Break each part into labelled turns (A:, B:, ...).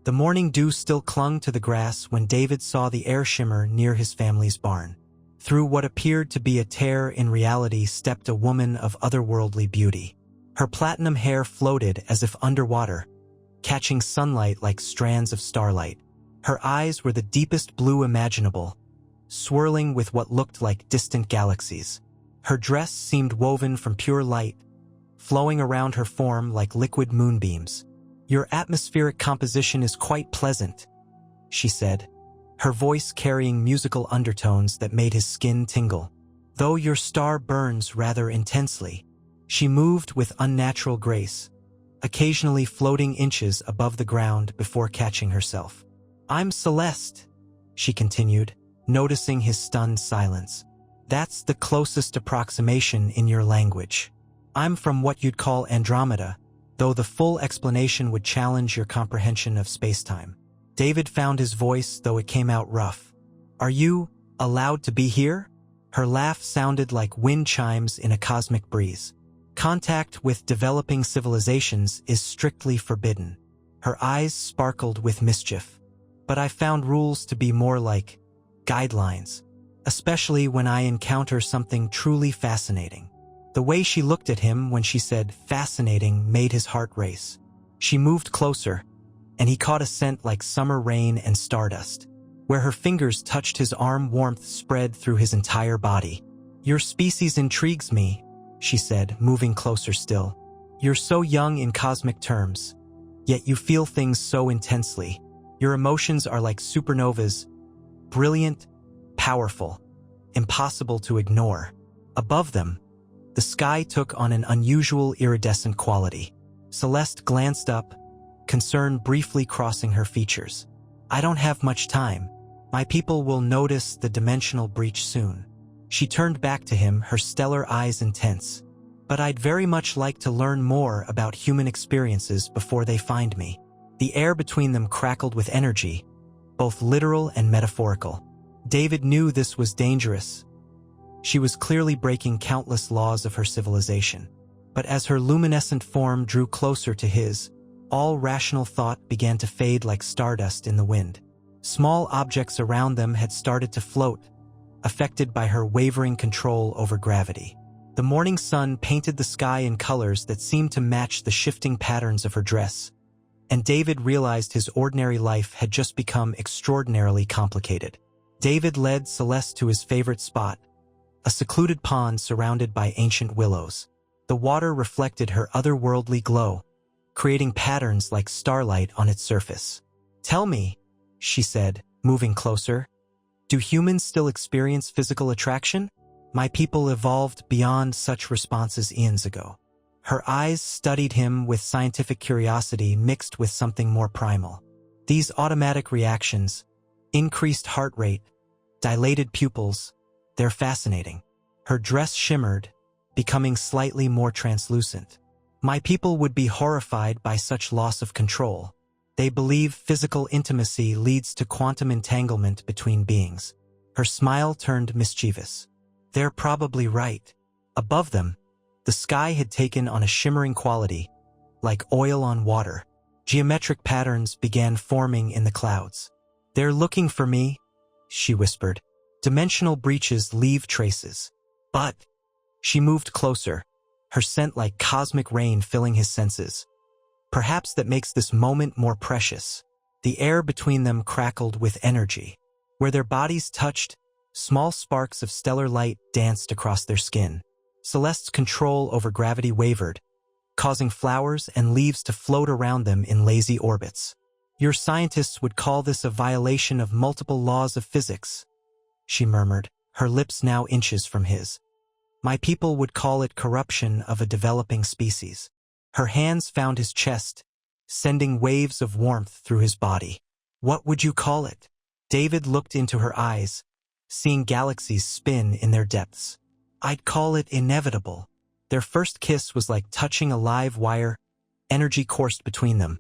A: The morning dew still clung to the grass when David saw the air shimmer near his family's barn. Through what appeared to be a tear in reality stepped a woman of otherworldly beauty. Her platinum hair floated as if underwater, catching sunlight like strands of starlight. Her eyes were the deepest blue imaginable, swirling with what looked like distant galaxies. Her dress seemed woven from pure light, flowing around her form like liquid moonbeams. "Your atmospheric composition is quite pleasant," she said, her voice carrying musical undertones that made his skin tingle. "Though your star burns rather intensely." She moved with unnatural grace, occasionally floating inches above the ground before catching herself. "I'm Celeste," she continued, noticing his stunned silence. "That's the closest approximation in your language. I'm from what you'd call Andromeda, though the full explanation would challenge your comprehension of spacetime." David found his voice, though it came out rough. "Are you allowed to be here?" Her laugh sounded like wind chimes in a cosmic breeze. "Contact with developing civilizations is strictly forbidden." Her eyes sparkled with mischief. "But I found rules to be more like guidelines, especially when I encounter something truly fascinating." The way she looked at him when she said fascinating made his heart race. She moved closer, and he caught a scent like summer rain and stardust. Where her fingers touched his arm, warmth spread through his entire body. "Your species intrigues me," she said, moving closer still. "You're so young in cosmic terms, yet you feel things so intensely. Your emotions are like supernovas, brilliant, powerful, impossible to ignore." Above them, the sky took on an unusual iridescent quality. Celeste glanced up, concern briefly crossing her features. "I don't have much time. My people will notice the dimensional breach soon." She turned back to him, her stellar eyes intense. "But I'd very much like to learn more about human experiences before they find me." The air between them crackled with energy, both literal and metaphorical. David knew this was dangerous. She was clearly breaking countless laws of her civilization. But as her luminescent form drew closer to his, all rational thought began to fade like stardust in the wind. Small objects around them had started to float, affected by her wavering control over gravity. The morning sun painted the sky in colors that seemed to match the shifting patterns of her dress, and David realized his ordinary life had just become extraordinarily complicated. David led Celeste to his favorite spot, a secluded pond surrounded by ancient willows. The water reflected her otherworldly glow, creating patterns like starlight on its surface. "Tell me," she said, moving closer, "do humans still experience physical attraction? My people evolved beyond such responses eons ago." Her eyes studied him with scientific curiosity mixed with something more primal. These automatic reactions, increased heart rate, dilated pupils, they're fascinating. Her dress shimmered, becoming slightly more translucent. "My people would be horrified by such loss of control. They believe physical intimacy leads to quantum entanglement between beings." Her smile turned mischievous. "They're probably right." Above them, the sky had taken on a shimmering quality, like oil on water. Geometric patterns began forming in the clouds. "They're looking for me," she whispered. "Dimensional breaches leave traces." "But—" She moved closer, her scent like cosmic rain filling his senses. "Perhaps that makes this moment more precious." The air between them crackled with energy. Where their bodies touched, small sparks of stellar light danced across their skin. Celeste's control over gravity wavered, causing flowers and leaves to float around them in lazy orbits. "Your scientists would call this a violation of multiple laws of physics," she murmured, her lips now inches from his. "My people would call it corruption of a developing species." Her hands found his chest, sending waves of warmth through his body. "What would you call it?" David looked into her eyes, seeing galaxies spin in their depths. "I'd call it inevitable." Their first kiss was like touching a live wire. Energy coursed between them,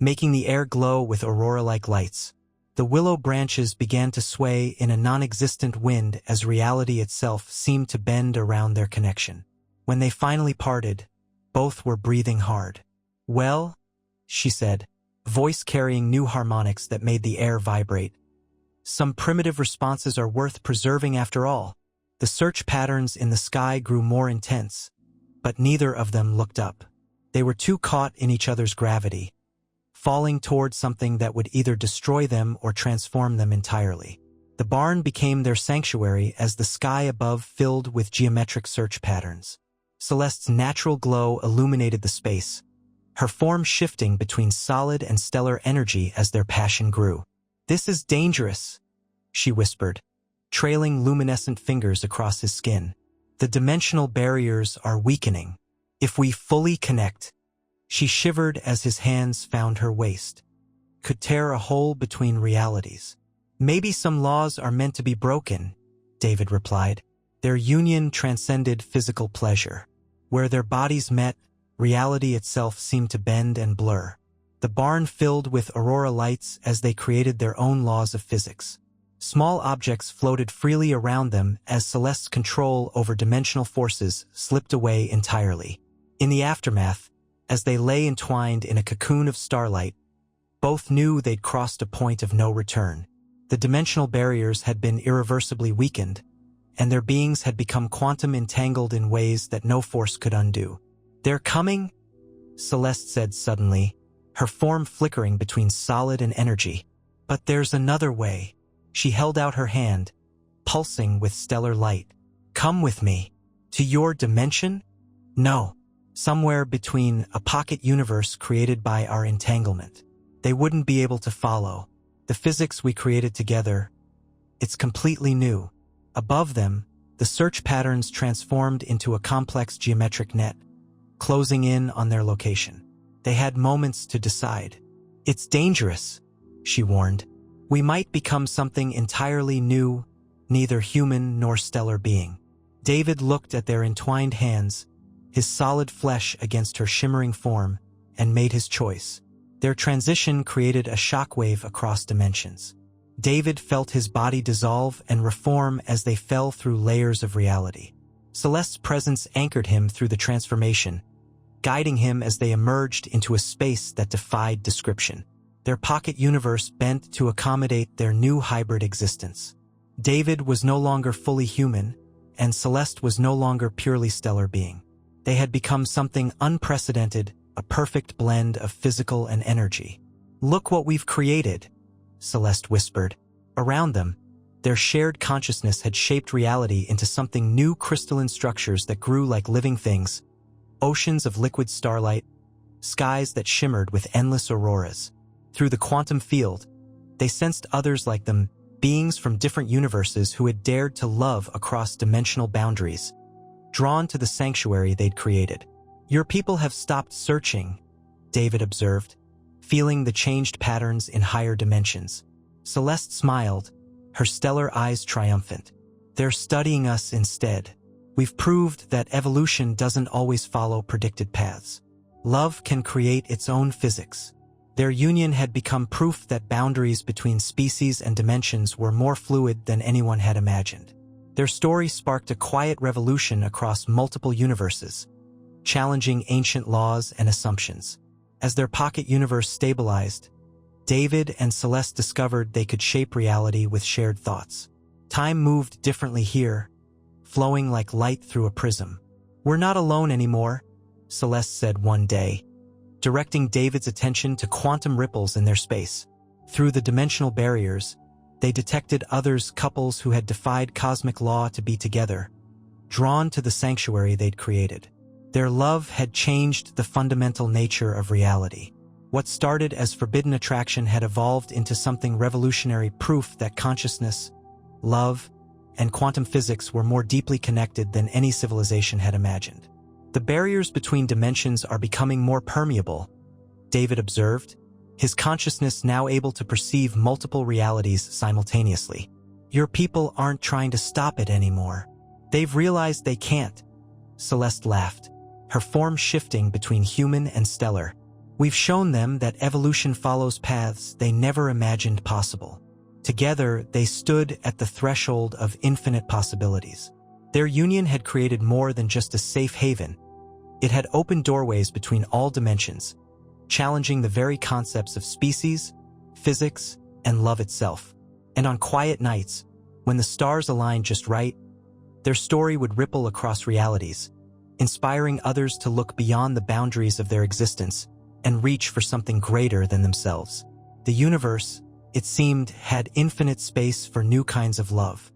A: making the air glow with aurora-like lights. The willow branches began to sway in a non-existent wind as reality itself seemed to bend around their connection. When they finally parted, both were breathing hard. "Well," she said, voice carrying new harmonics that made the air vibrate. Some primitive responses are worth preserving after all. The search patterns in the sky grew more intense, but neither of them looked up. They were too caught in each other's gravity, falling toward something that would either destroy them or transform them entirely. The barn became their sanctuary as the sky above filled with geometric search patterns. Celeste's natural glow illuminated the space, her form shifting between solid and stellar energy as their passion grew. "This is dangerous," she whispered, trailing luminescent fingers across his skin. "The dimensional barriers are weakening. If we fully connect," she shivered as his hands found her waist, "could tear a hole between realities." "Maybe some laws are meant to be broken," David replied. Their union transcended physical pleasure. Where their bodies met, reality itself seemed to bend and blur. The barn filled with aurora lights as they created their own laws of physics. Small objects floated freely around them as Celeste's control over dimensional forces slipped away entirely. In the aftermath, as they lay entwined in a cocoon of starlight, both knew they'd crossed a point of no return. The dimensional barriers had been irreversibly weakened, and their beings had become quantum entangled in ways that no force could undo. "They're coming," Celeste said suddenly, her form flickering between solid and energy. "But there's another way." She held out her hand, pulsing with stellar light. "Come with me." "To your dimension?" "No. Somewhere between a pocket universe created by our entanglement. They wouldn't be able to follow. The physics we created together, it's completely new." Above them, the search patterns transformed into a complex geometric net, closing in on their location. They had moments to decide. "It's dangerous," she warned. "We might become something entirely new, neither human nor stellar being." David looked at their entwined hands, his solid flesh against her shimmering form, and made his choice. Their transition created a shockwave across dimensions. David felt his body dissolve and reform as they fell through layers of reality. Celeste's presence anchored him through the transformation, guiding him as they emerged into a space that defied description. Their pocket universe bent to accommodate their new hybrid existence. David was no longer fully human, and Celeste was no longer purely stellar being. They had become something unprecedented, a perfect blend of physical and energy. "Look what we've created," Celeste whispered. Around them, their shared consciousness had shaped reality into something new, crystalline structures that grew like living things, oceans of liquid starlight, skies that shimmered with endless auroras. Through the quantum field, they sensed others like them, beings from different universes who had dared to love across dimensional boundaries, drawn to the sanctuary they'd created. "Your people have stopped searching," David observed, feeling the changed patterns in higher dimensions. Celeste smiled, her stellar eyes triumphant. "They're studying us instead. We've proved that evolution doesn't always follow predicted paths. Love can create its own physics." Their union had become proof that boundaries between species and dimensions were more fluid than anyone had imagined. Their story sparked a quiet revolution across multiple universes, challenging ancient laws and assumptions. As their pocket universe stabilized, David and Celeste discovered they could shape reality with shared thoughts. Time moved differently here, flowing like light through a prism. "We're not alone anymore," Celeste said one day, directing David's attention to quantum ripples in their space. Through the dimensional barriers, they detected others, couples who had defied cosmic law to be together, drawn to the sanctuary they'd created. Their love had changed the fundamental nature of reality. What started as forbidden attraction had evolved into something revolutionary, proof that consciousness, love, and quantum physics were more deeply connected than any civilization had imagined. "The barriers between dimensions are becoming more permeable," David observed, his consciousness now able to perceive multiple realities simultaneously. "Your people aren't trying to stop it anymore. They've realized they can't." Celeste laughed, her form shifting between human and stellar. "We've shown them that evolution follows paths they never imagined possible." Together, they stood at the threshold of infinite possibilities. Their union had created more than just a safe haven. It had opened doorways between all dimensions, challenging the very concepts of species, physics, and love itself. And on quiet nights, when the stars aligned just right, their story would ripple across realities, inspiring others to look beyond the boundaries of their existence and reach for something greater than themselves. The universe, it seemed, had infinite space for new kinds of love.